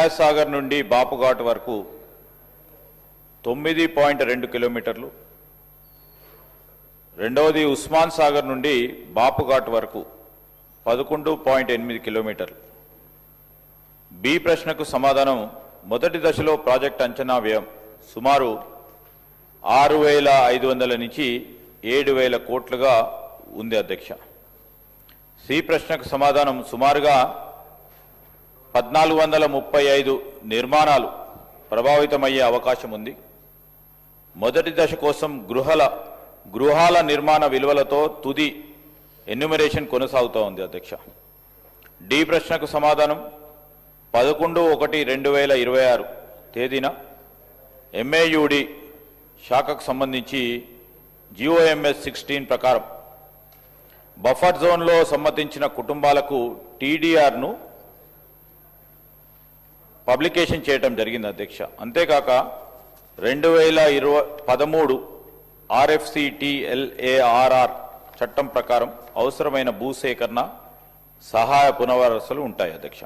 హయాత్ సాగర్ నుండి బాపుఘాట్ వరకు 9.2 కిలోమీటర్లు, రెండవది ఉస్మాన్ సాగర్ నుండి బాపుఘాట్ వరకు 11.8 కిలోమీటర్లు. బి ప్రశ్నకు సమాధానం మొదటి దశలో ప్రాజెక్ట్ అంచనా వ్యయం సుమారు 6,500 నుంచి 7,000 కోట్లుగా ఉంది అధ్యక్ష. సి ప్రశ్నకు సమాధానం సుమారుగా 1,435 నిర్మాణాలు ప్రభావితమయ్యే అవకాశం ఉంది. మొదటి దశ కోసం గృహాల నిర్మాణ విలువలతో తుది ఎన్యూమరేషన్ కొనసాగుతూ ఉంది అధ్యక్ష. డి ప్రశ్నకు సమాధానం 11/1/2026 తేదీన MAUD శాఖకు సంబంధించి GOMS 16 ప్రకారం బఫర్ జోన్లో సమ్మతించిన కుటుంబాలకు TDRను పబ్లికేషన్ చేయడం జరిగింది అధ్యక్ష. అంతేకాక 2013 RFCTLARR చట్టం ప్రకారం అవసరమైన భూసేకరణ సహాయ పునరావాసాలు ఉంటాయి అధ్యక్ష.